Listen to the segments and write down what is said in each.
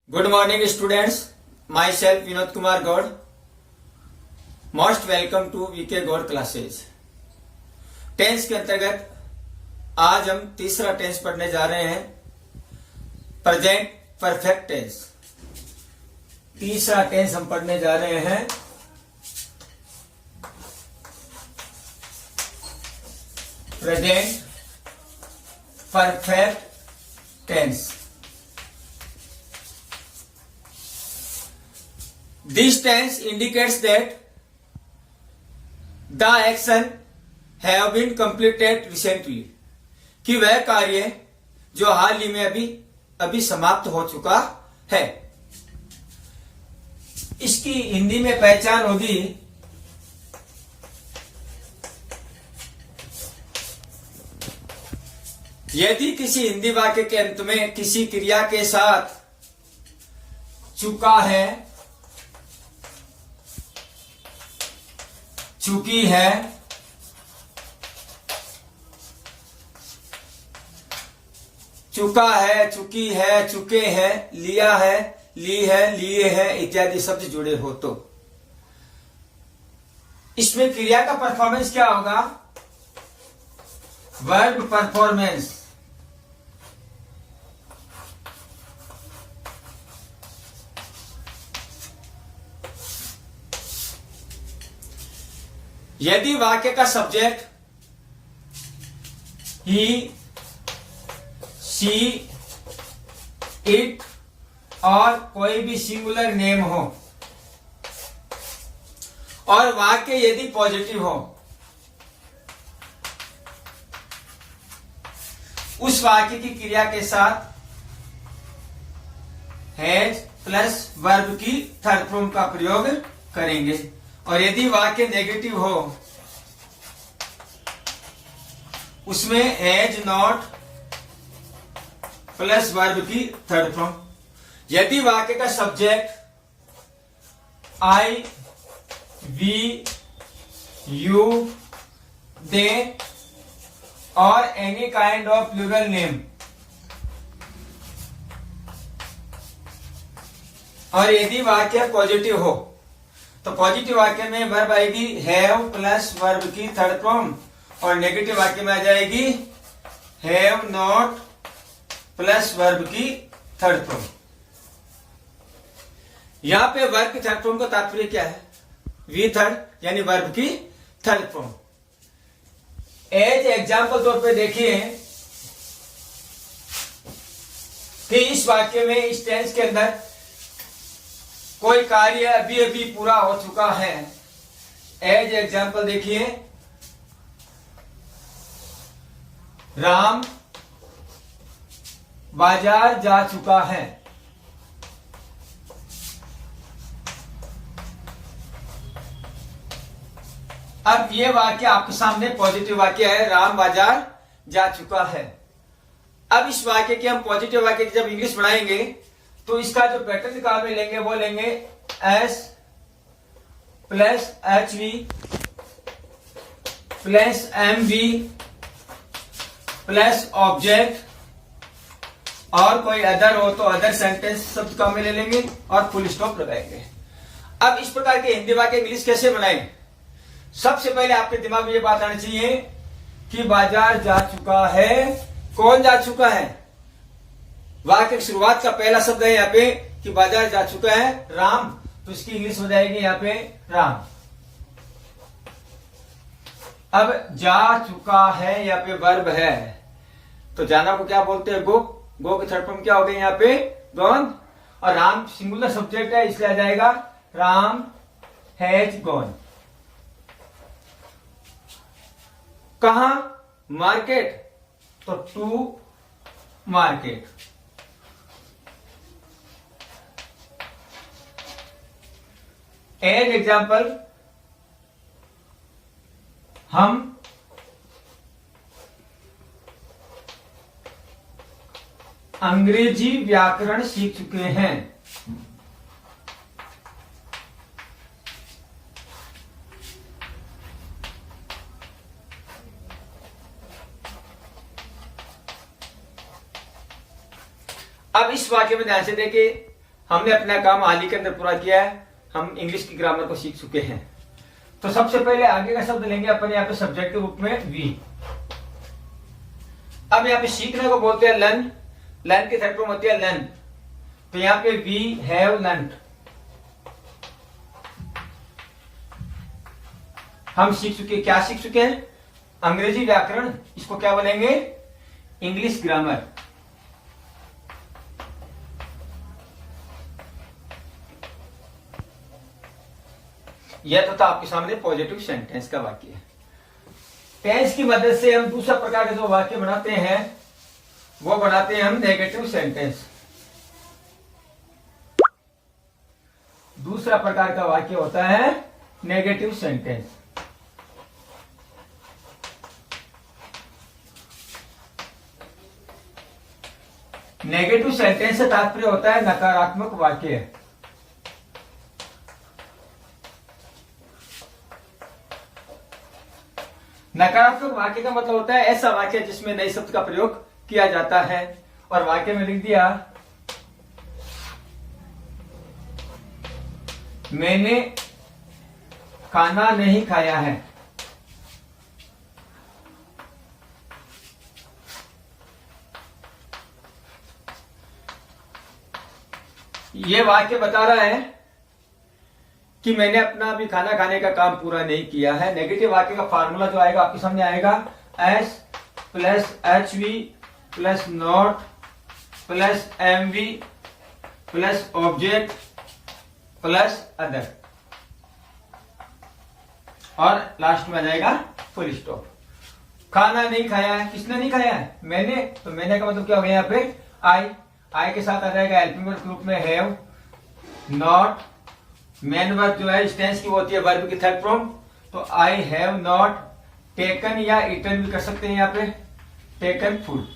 Good morning students, myself Vinod Kumar Gaud. Most welcome to VK Gaud classes. Tense के अंतर्गत आज हम तीसरा टेंस पढ़ने जा रहे हैं, प्रेजेंट परफेक्ट टेंस। तीसरा टेंस हम पढ़ने जा रहे हैं present perfect tense. This tense indicates that the action have been completed recently, कि वह कार्य जो हाल ही में अभी समाप्त हो चुका है। इसकी हिंदी में पहचान होगी यदि किसी हिंदी वाक्य के अंत में किसी क्रिया के साथ चुका है, चुकी है, चुका है, चुकी है, चुके हैं, लिया है, ली है, लिए हैं इत्यादि शब्द जुड़े हो तो इसमें क्रिया का परफॉर्मेंस क्या होगा? Verb performance. यदि वाक्य का सब्जेक्ट ही, शी, इट और कोई भी सिंगुलर नेम हो और वाक्य यदि पॉजिटिव हो, उस वाक्य की क्रिया के साथ हैज प्लस वर्ब की थर्ड फॉर्म का प्रयोग करेंगे। और यदि वाक्य नेगेटिव हो, उसमें हैज नॉट प्लस वर्ब की थर्ड फॉर्म। यदि वाक्य का subject I, we, you, they और any kind of plural name और यदि वाक्य पॉजिटिव हो तो पॉजिटिव वाक्य में वर्ब आएगी हैव प्लस वर्ब की थर्ड फॉर्म और नेगेटिव वाक्य में आ जाएगी हैव नॉट प्लस वर्ब की थर्ड फॉर्म। यहां पे वर्ब की थर्ड फॉर्म का तात्पर्य क्या है? वी थर्ड यानी वर्ब की थर्ड फॉर्म। एज एग्जाम्पल तौर पे देखिए कि इस वाक्य में, इस टेंस के अंदर कोई कार्य अभी अभी पूरा हो चुका है। एज एग्जाम्पल देखिए, राम बाजार जा चुका है। अब ये वाक्य आपके सामने पॉजिटिव वाक्य है, राम बाजार जा चुका है। अब इस वाक्य के हम पॉजिटिव वाक्य की जब इंग्लिश बनाएंगे तो इसका जो पैटर्न निकाल में लेंगे वो लेंगे S plus H V plus M V plus object और कोई अदर हो तो अदर सेंटेंस शब्द काम में ले लेंगे और फुल स्टॉप लगाएंगे। अब इस प्रकार के हिंदी वाक्य इंग्लिश कैसे बनाएं? सबसे पहले आपके दिमाग में ये बात आनी चाहिए कि बाजार जा चुका है। कौन जा चुका है? वाक्य की शुरुआत का पहला शब्द है यहाँ पे कि बाजार जा चुका है राम, तो इसकी इंग्लिश हो जाएगी यहाँ पे राम। अब जा चुका है यहाँ पे वर्ब है, तो जाना को क्या बोलते हैं? गो। गो की थर्ड फॉर्म क्या हो गई यहाँ पे? गॉन। और राम सिंगुलर सब्जेक्ट है इसलिए आ जाएगा राम हैज गॉन। कहा? मार्केट, तो टू मार्केट। एज एग्जाम्पल, हम अंग्रेजी व्याकरण सीख चुके हैं। अब इस वाक्य में ध्यान से देखिए, हमने अपना काम हाल ही के अंदर पूरा किया है, हम इंग्लिश की ग्रामर को सीख चुके हैं। तो सबसे पहले आगे का शब्द लेंगे अपन यहाँ पे सब्जेक्ट के रूप में वी। अब यहाँ पे सीखने को बोलते हैं लर्न, लर्न की थर्ड फॉर्म होती है लर्न। तो यहाँ पे वी हैव लर्न, हम सीख चुके, क्या सीख चुके हैं? अंग्रेजी व्याकरण, इसको क्या बोलेंगे? English grammar. यह तो था आपके सामने पॉजिटिव सेंटेंस का वाक्य। टेंस की मदद से हम दूसरा प्रकार के जो वाक्य बनाते हैं वो बनाते हैं हम नेगेटिव सेंटेंस। दूसरा प्रकार का वाक्य होता है नेगेटिव सेंटेंस। नेगेटिव सेंटेंस से तात्पर्य होता है नकारात्मक वाक्य। नकारात्मक वाक्य का मतलब होता है ऐसा वाक्य जिसमें नए शब्द का प्रयोग किया जाता है। और वाक्य में लिख दिया मैंने खाना नहीं खाया है। यह वाक्य बता रहा है कि मैंने अपना अभी खाना खाने का काम पूरा नहीं किया है। नेगेटिव वाक्य का फार्मूला जो आएगा आपके सामने आएगा, S plus H V plus not plus M V plus object plus other, और लास्ट में आ जाएगा फुल स्टॉप। खाना नहीं खाया है, किसने नहीं खाया है? मैंने। तो मैंने का मतलब क्या हो गया यहाँ पे? आई के साथ आ जाएगा हेल्पिंग वर्ब के रूप में हैव, नॉट, मेन वर्ब जो है इस टेंस की वो होती है वर्ब की थर्ड फॉर्म। तो आई हैव नॉट टेकन या ईटन भी कर सकते हैं यहाँ पे, टेकन फूड,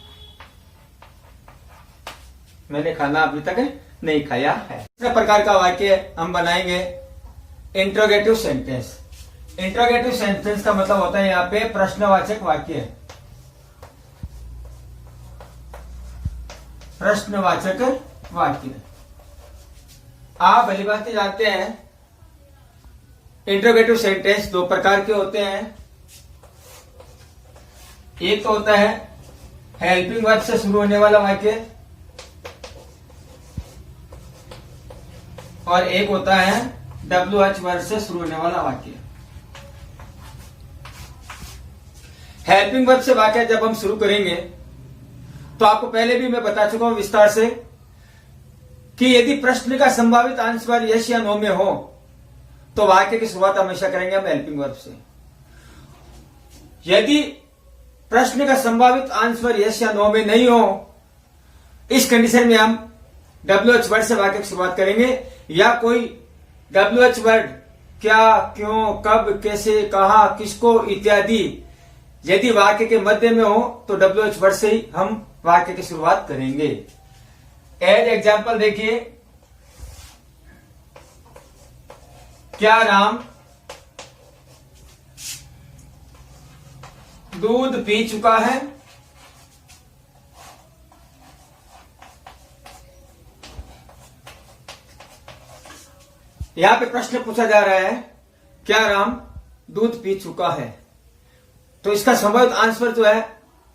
मैंने खाना अभी तक नहीं खाया है। इस प्रकार का वाक्य हम बनाएंगे इंट्रोगेटिव सेंटेंस। इंट्रोगेटिव सेंटेंस का मतलब होता है यहाँ पे प्रश्नवाचक वाक्य। प्रश्नवाचक वाक्य आप भली बात जानते हैं इंट्रोगेटिव सेंटेंस दो प्रकार के होते हैं। एक तो होता है हेल्पिंग वर्ब से शुरू होने वाला वाक्य, और एक होता है WH वर्ब से शुरू होने वाला वाक्य। हेल्पिंग वर्ब से वाक्य जब हम शुरू करेंगे तो आपको पहले भी मैं बता चुका हूं विस्तार से कि यदि प्रश्न का संभावित आंसर यस या नो में हो तो वाक्य की शुरुआत हमेशा करेंगे हम हेल्पिंग वर्ब से। यदि प्रश्न का संभावित आंसर यस या नो में नहीं हो, इस कंडीशन में हम WH वर्ड से वाक्य की शुरुआत करेंगे, या कोई WH वर्ड क्या, क्यों, कब, कैसे, कहा, किसको इत्यादि यदि वाक्य के मध्य में हो तो WH वर्ड से ही हम वाक्य की शुरुआत करेंगे। एज एग्जाम्पल देखिए, क्या राम दूध पी चुका है? यहां पे प्रश्न पूछा जा रहा है क्या राम दूध पी चुका है? तो इसका संभावित आंसर जो है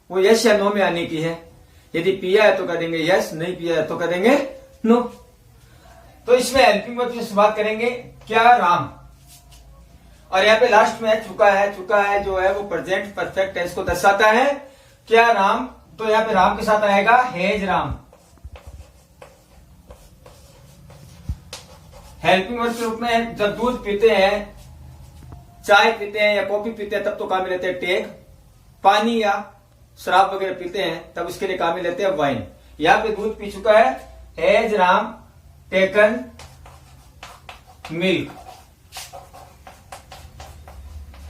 वो यस या नो में आने की है। यदि पिया है तो कह देंगे यस, नहीं पिया है तो कह देंगे नो। तो इसमें हेल्पिंग वर्ब से शुरुआत करेंगे क्या राम, और यहाँ पे लास्ट में चुका है जो है वो प्रेजेंट परफेक्ट टेंस को दर्शाता है। क्या राम, तो यहाँ पे राम के साथ आएगा हैज राम। हेल्पिंग वर्ब के रूप में जब दूध पीते हैं, चाय पीते हैं या कॉफी पीते हैं तब तो काम में लेते हैं टेक। पानी या शराब वगैरह पीते हैं तब उसके लिए काम में लेते हैं वाइन। यहां पे दूध पी चुका है, has Ram taken milk,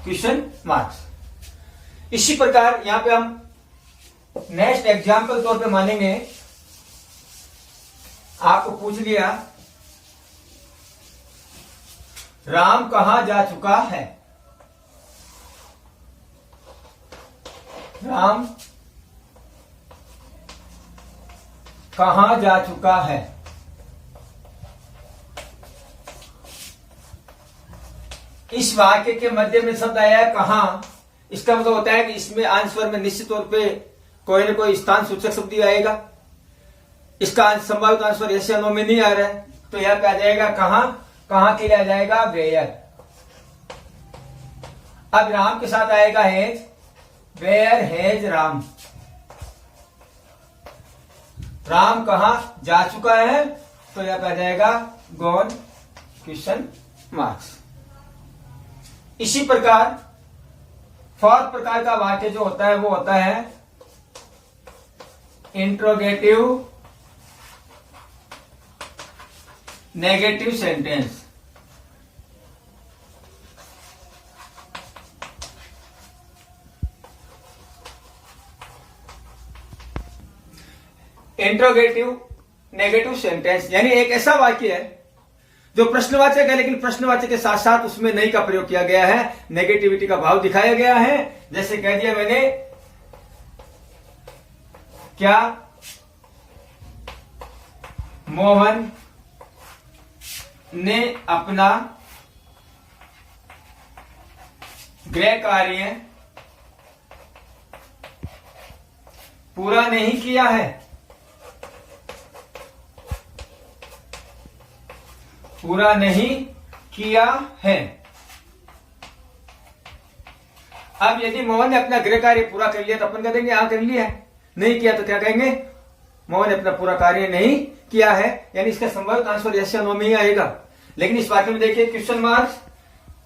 question marks. इसी प्रकार यहां पे हम नेक्स्ट एग्जाम्पल तौर पे मानेंगे, आपको पूछ लिया राम कहां जा चुका है? राम कहां जा चुका है? इस वाक्य के मध्य में शब्द आया है कहाँ, इसका मतलब होता है कि इसमें आंसर में निश्चित तौर पे कोई ना कोई स्थान सूचक शब्द ही आएगा। इसका संभावित आंसर यस या नो में नहीं आ रहा है, तो यहाँ पे आ जाएगा कहाँ, कहाँ के लिए आ जाएगा वेयर। अब राम के साथ आएगा has, where has Ram, Ram कहाँ जा चुका है, तो यहाँ पे आ जाएगा गॉन क्वेश्चन मार्क्स। इसी प्रकार फोर्थ प्रकार का वाक्य जो होता है वो होता है interrogative negative sentence. Interrogative negative sentence यानी एक ऐसा वाक्य है जो प्रश्नवाचक है, लेकिन प्रश्नवाचक के साथ साथ उसमें नहीं का प्रयोग किया गया है, नेगेटिविटी का भाव दिखाया गया है। जैसे कह दिया मैंने, क्या मोहन ने अपना गृह कार्य पूरा नहीं किया है, पूरा नहीं किया है। अब यदि मोहन ने अपना गृह कार्य पूरा कर लिया तो अपन कह देंगे हाँ कर लिया है, नहीं किया तो क्या कहेंगे, मोहन ने अपना पूरा कार्य नहीं किया है, यानी इसका संभावित आंसर यस या नो में ही आएगा। लेकिन इस वाक्य में देखिए क्वेश्चन मार्क्स,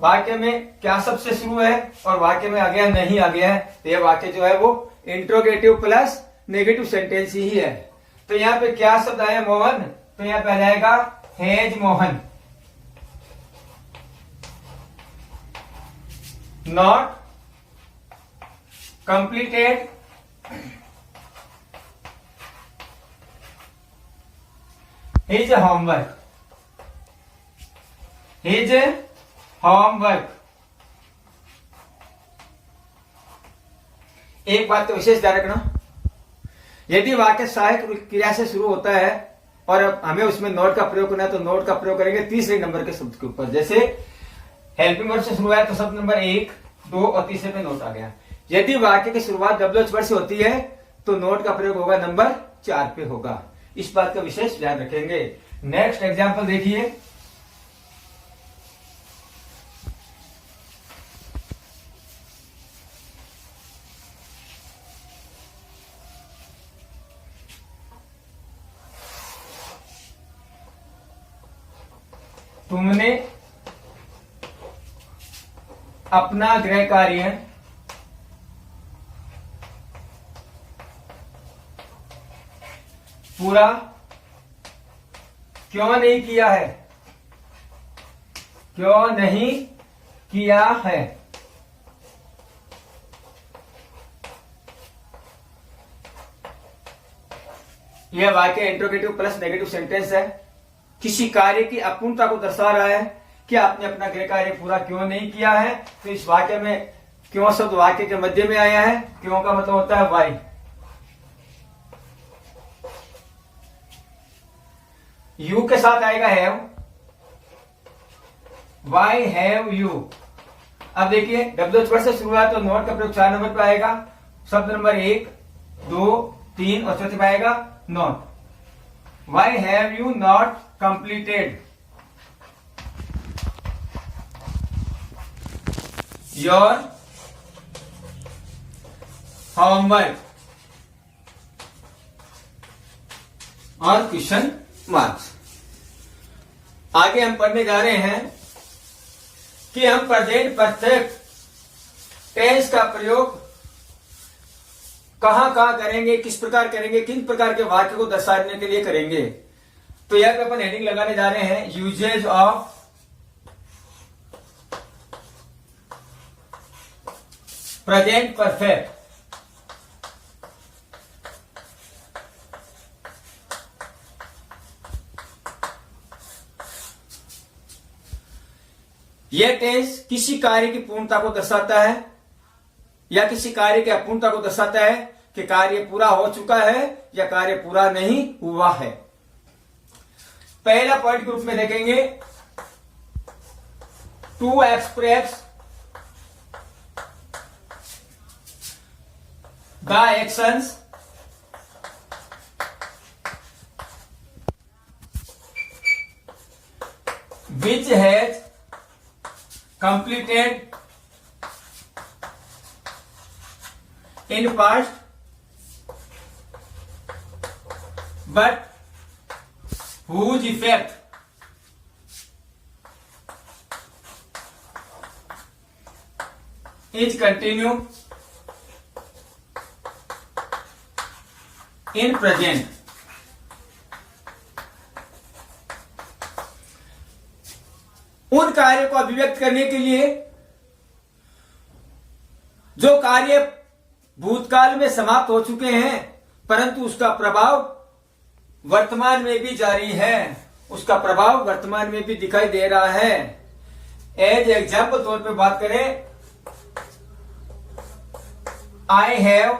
वाक्य में क्या सबसे शुरू है और वाक्य में आ गया नहीं आ गया है, तो यह वाक्य जो है वो इंट्रोगेटिव प्लस नेगेटिव सेंटेंस ही है। तो यहाँ पे क्या शब्द आया मोहन, तो यहाँ पे आ जाएगा has Mohan, not completed his homework, his homework. एक बात तो विशेष ध्यान रखना, यदि वाक्य सहायक क्रिया से शुरू होता है और हमें उसमें नोट का प्रयोग करना है तो नोट का प्रयोग करेंगे तीसरे नंबर के शब्द के ऊपर। जैसे हेल्पिंग वर्ड से शुरू है तो शब्द नंबर 1, 2 और तीसरे पे नोट आ गया। यदि वाक्य की शुरुआत डब्ल्यूएच वर्ड से होती है तो नोट का प्रयोग होगा नंबर 4 पे होगा। इस बात का विशेष ध्यान रखेंगे। नेक्स्ट एग्जाम्पल देखिए, तुमने अपना गृह कार्य पूरा क्यों नहीं किया है, क्यों नहीं किया है। यह वाक्य इंट्रोगेटिव प्लस नेगेटिव सेंटेंस है, किसी कार्य की अपूर्णता को दर्शा रहा है कि आपने अपना गृह कार्य पूरा क्यों नहीं किया है। तो इस वाक्य में क्यों शब्द वाक्य के मध्य में आया है, क्यों का मतलब होता है वाई। यू के साथ आएगा हैव, वाई हैव यू। अब देखिए डब्ल्यूएच वर्ड से शुरुआत तो नोट का प्रयोग 4 नंबर पे आएगा, शब्द नंबर 1, 2, 3 और चौथे पे आएगा not. Why have you not completed your homework और क्वेश्चन मार्क्स। आगे हम पढ़ने जा रहे हैं कि हम प्रेजेंट परफेक्ट टेंस का प्रयोग कहां कहां करेंगे, किस प्रकार करेंगे, किन प्रकार के वाक्य को दर्शाने के लिए करेंगे। तो यहां पे अपन हेडिंग लगाने जा रहे हैं यूजेज ऑफ प्रेजेंट परफेक्ट। यह टेंस किसी कार्य की पूर्णता को दर्शाता है या किसी कार्य की अपूर्णता को दर्शाता है कि कार्य पूरा हो चुका है या कार्य पूरा नहीं हुआ है। पहला पॉइंट के रूप में देखेंगे to express the actions which has completed in past but whose effect is continue in present. उन कार्य को अभिव्यक्त करने के लिए जो कार्य भूतकाल में समाप्त हो चुके हैं परंतु उसका प्रभाव वर्तमान में भी जारी है, उसका प्रभाव वर्तमान में भी दिखाई दे रहा है। एज एग्जाम्पल तौर पे बात करें, I have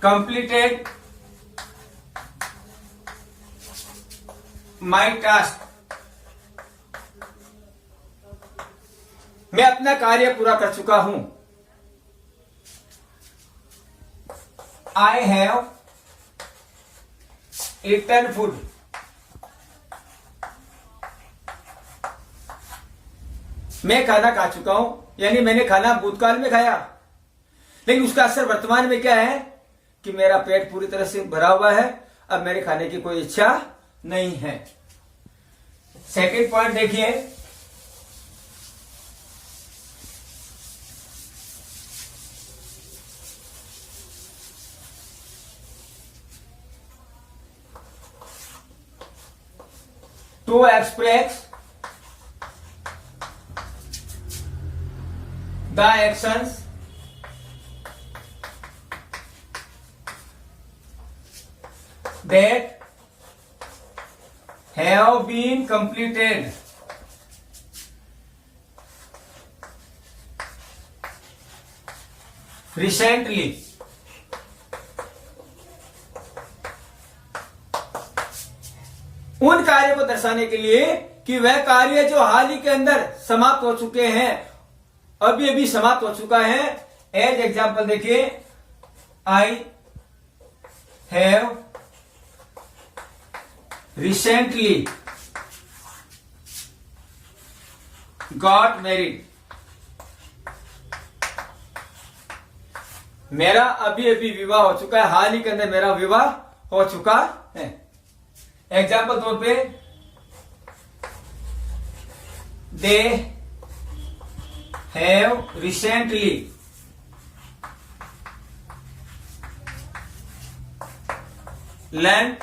completed my task, मैं अपना कार्य पूरा कर चुका हूं। आई हैव ईटन फूड, मैं खाना खा चुका हूं, यानी मैंने खाना भूतकाल में खाया, लेकिन उसका असर वर्तमान में क्या है कि मेरा पेट पूरी तरह से भरा हुआ है, अब मेरे खाने की कोई इच्छा नहीं है। सेकंड पॉइंट देखिए, to express the actions that have been completed recently उन कार्य को दर्शाने के लिए कि वह कार्य जो हाल ही के अंदर समाप्त हो चुके हैं, अभी अभी समाप्त हो चुका है। एज एग्जाम्पल देखिए, I have recently got married, मेरा अभी अभी विवाह हो चुका है, हाल ही के अंदर मेरा विवाह हो चुका है। एग्जाम्पल तौर पे, they have recently learn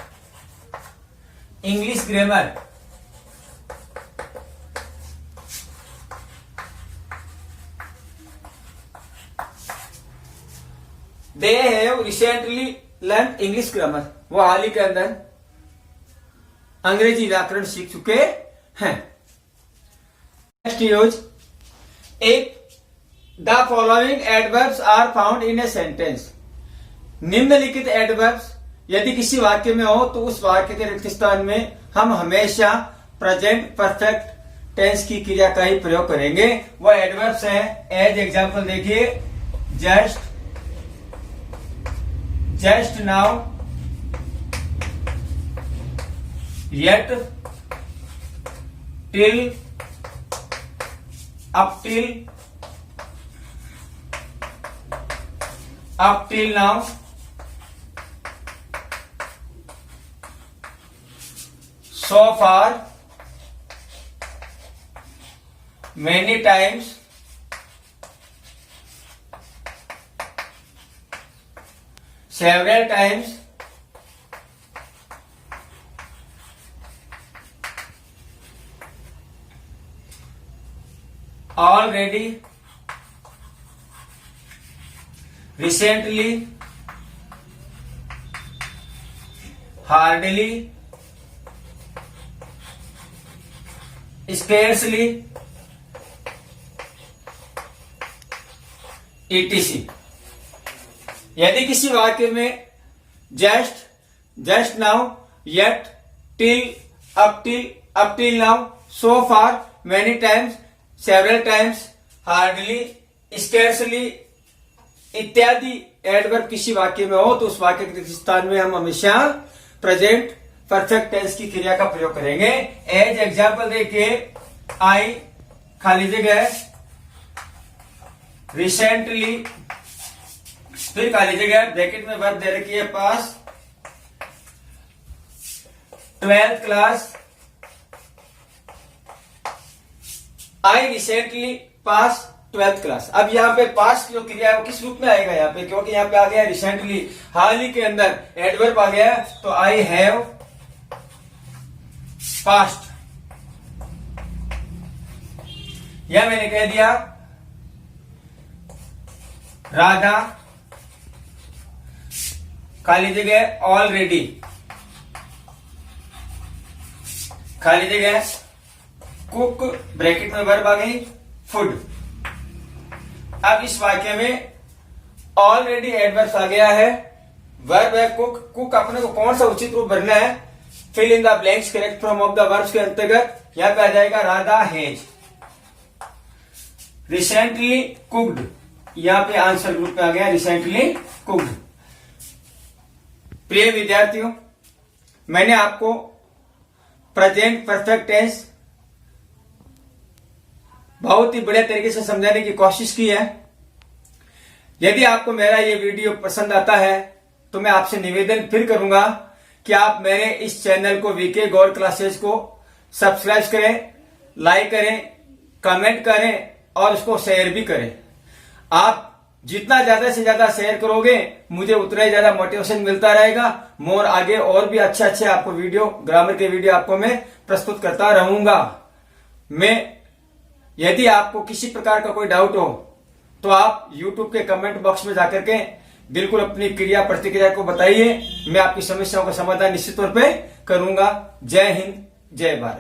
English grammar, they have recently learn English grammar, वो हाल ही के अंदर अंग्रेजी व्याकरण सीख चुके हैं। नेक्स्ट यूज, एक the following adverbs are found in a sentence, निम्नलिखित एडवर्ब्स यदि किसी वाक्य में हो तो उस वाक्य के रिक्त स्थान में हम हमेशा प्रेजेंट परफेक्ट टेंस की क्रिया का ही प्रयोग करेंगे। वह एडवर्ब्स है। एज एग्जाम्पल देखिए, just, just now, yet, till, up till, up till now, so far, many times, several times, already, recently, hardly, scarcely, etc. यदि किसी वाक्य में just, just now, yet, till, up till now, so far, many times, several times, hardly, scarcely इत्यादि adverb किसी वाक्य में हो तो उस वाक्य के स्थान में हम हमेशा प्रेजेंट परफेक्ट टेंस की क्रिया का प्रयोग करेंगे। एज एग्जाम्पल देखिए, आई खाली जगह, रिसेंटली, फिर खाली जगह, ब्रैकेट में वर्ब दे रखी है पास, 12th class, I recently pass 12th class. अब यहाँ पे पास जो क्रिया है वो किस रूप में आएगा यहाँ पे, क्योंकि यहाँ पे आ गया रिसेंटली, हाल ही के अंदर एडवर्ब आ गया, तो आई हैव पास्ट। या मैंने कह दिया राधा खाली जगह ऑलरेडी, खाली जगह कुक, ब्रैकेट में वर्ब आ गई फूड। अब इस वाक्य में ऑलरेडी एडवर्ब आ गया है, वर्ब है कुक, कुक अपने को कौन सा उचित रूप भरना है, fill in the blanks correct from of the verbs के अंतर्गत यहां पे आ जाएगा राधा हैज रिसेंटली कुक्ड, यहां पे आंसर रूप में आ गया रिसेंटली कुक्ड। प्रिय विद्यार्थियों, मैंने आपको प्रेजेंट परफेक्ट टेंस बहुत ही बढ़िया तरीके से समझाने की कोशिश की है। यदि आपको मेरा ये वीडियो पसंद आता है तो मैं आपसे निवेदन फिर करूंगा कि आप मेरे इस चैनल को वीके गौर क्लासेस को सब्सक्राइब करें, लाइक करें, कमेंट करें और उसको शेयर भी करें। आप जितना ज्यादा से ज्यादा शेयर करोगे मुझे उतना ही ज्यादा मोटिवेशन मिलता रहेगा। मोर आगे और भी अच्छे आपको वीडियो, ग्रामर के वीडियो आपको मैं प्रस्तुत करता रहूंगा। यदि आपको किसी प्रकार का कोई डाउट हो तो आप YouTube के कमेंट बॉक्स में जाकर के बिल्कुल अपनी क्रिया प्रतिक्रिया को बताइए, मैं आपकी समस्याओं का समाधान निश्चित तौर पे करूंगा। जय हिंद, जय भारत।